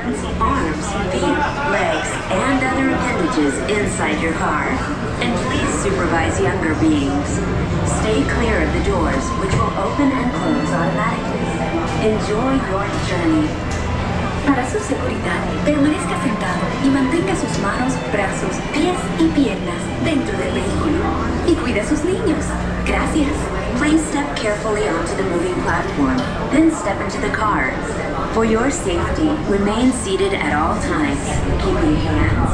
hands, arms, feet, legs, and other appendages inside your car. And please supervise younger beings. Stay clear of the doors, which will open and close automatically. Enjoy your journey. Para su seguridad, permanezca sentado y mantenga sus manos, brazos, pies y piernas dentro del vehículo. Y cuide a sus niños. Gracias. Please step carefully onto the moving platform, then step into the car. For your safety, remain seated at all times, keeping hands.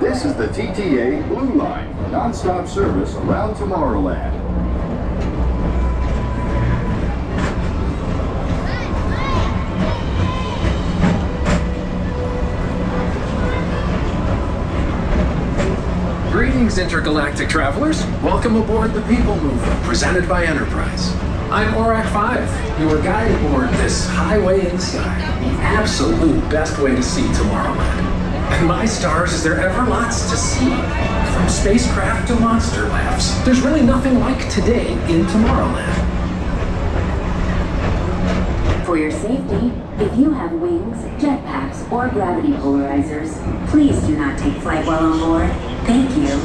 This is the TTA Blue Line, non-stop service around Tomorrowland. Greetings, intergalactic travelers. Welcome aboard the Peoplemover, presented by Enterprise. I'm Orak 5, your guide aboard this highway in the sky, the absolute best way to see Tomorrowland. And my stars, is there ever lots to see? From spacecraft to monster labs, there's really nothing like today in Tomorrowland. For your safety, if you have wings, jetpacks, or gravity polarizers, please do not take flight while on board. Thank you.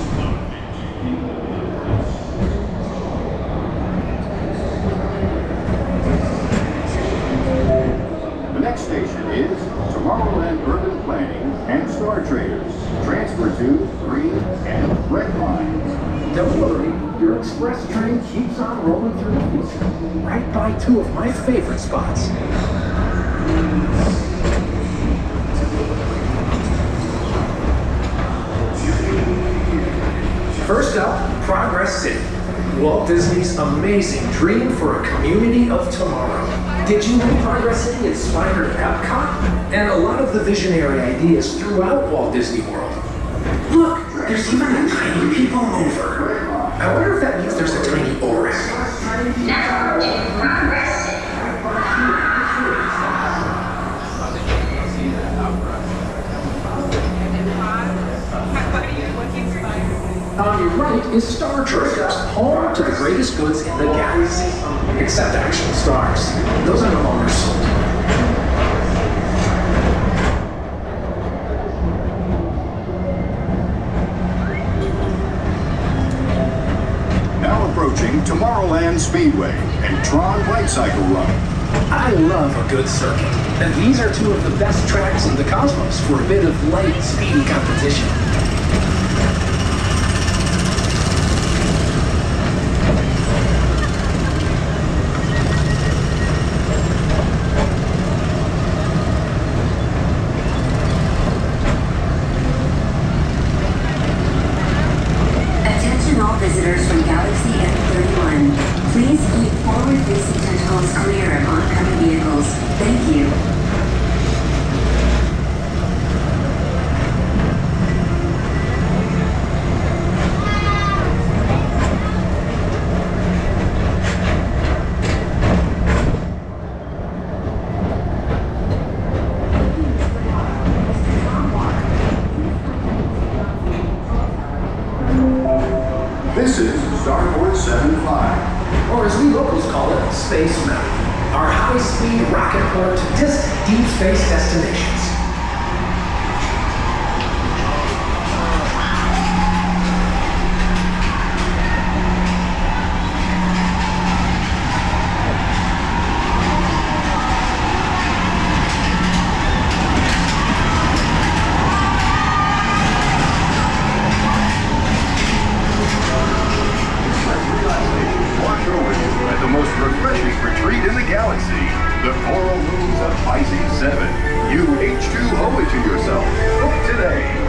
The next station is Tomorrowland Urban Planning and Star Traders. Transfer to green and red lines. Don't worry, your express train keeps on rolling through the future, right by two of my favorite spots. First up, Progress City, Walt Disney's amazing dream for a community of tomorrow. Did you know Progress City inspired Epcot? And a lot of the visionary ideas throughout Walt Disney World. Look, there's even a tiny Peoplemover. I wonder if that means there's a tiny Orak. Now in Progress City. On your right is Star Traders, home to the greatest goods in the galaxy. Except actual stars. Those are no longer sold. Now approaching Tomorrowland Speedway and Tron Light Cycle Run. I love a good circuit, and these are two of the best tracks in the cosmos for a bit of light, speedy competition. Visitors from Galaxy F31, please keep forward-facing tentacles clear of oncoming vehicles. Thank you. This is Starport 75. Or as we locals call it, Space Mountain. Our high-speed rocket port to distant deep space destinations. The most refreshing retreat in the galaxy, the coral moons of Pisces 7. You H2O it to yourself. Book today.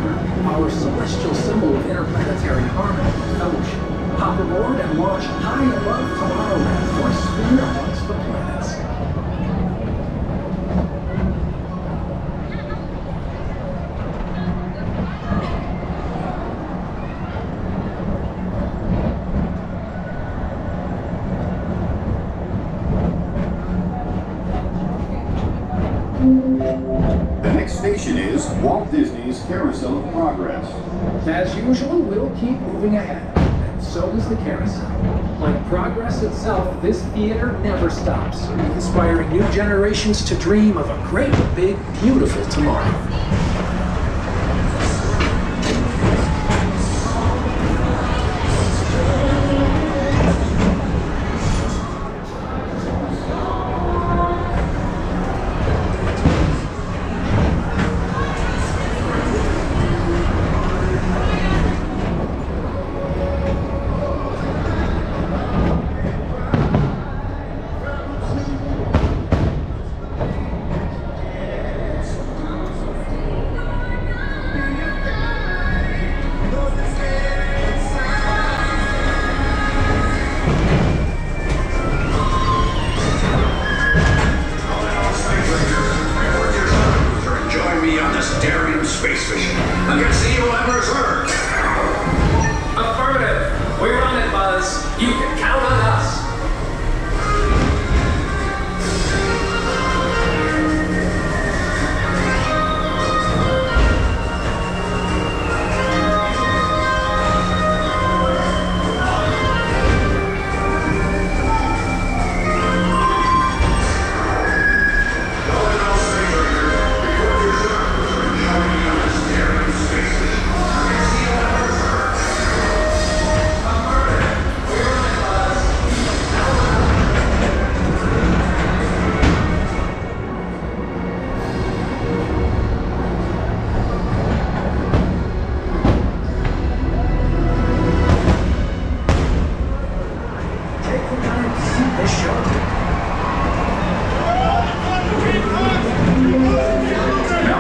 River, our celestial symbol of interplanetary harmony and fellowship. Hop aboard and launch high above Tomorrowland for a spin amongst the planets. The next station is Walt Disney's Carousel of Progress. As usual, we'll keep moving ahead, and so does the carousel. Like progress itself, this theater never stops, inspiring new generations to dream of a great, big, beautiful tomorrow. Space mission. I'm gonna see you on reserve. Affirmative. We're on it, Buzz. You can count on us.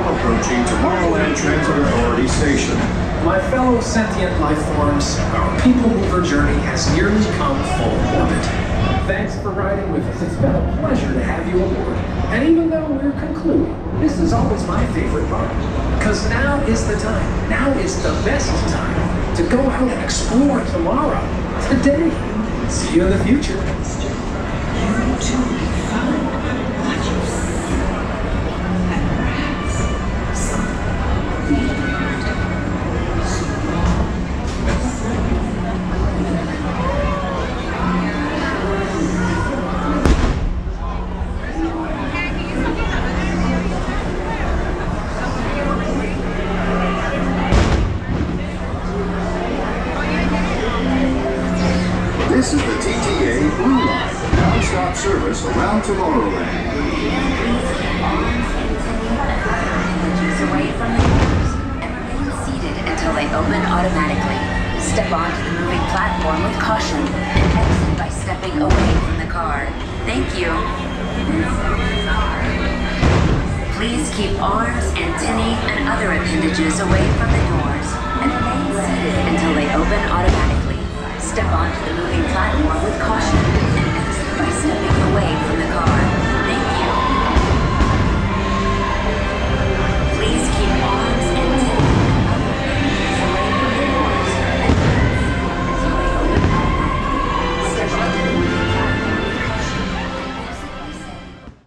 Approaching Tomorrowland Transit Authority Station. My fellow sentient life forms, our Peoplemover journey has nearly come full orbit. Thanks for riding with us. It's been a pleasure to have you aboard. And even though we're concluding, this is always my favorite part. Because now is the time. Now is the best time to go out and explore tomorrow. Today. See you in the future. You too found what you seek. And perhaps something needed. This is the TTA Blue Line, non-stop service around Tomorrowland. Away from the doors and remain seated until they open automatically. Step onto the moving platform with caution and exit by stepping away from the car. Thank you. Please keep arms, antennae, and other appendages away from the doors and remain seated until they open automatically. Step onto the moving platform with caution and exit by stepping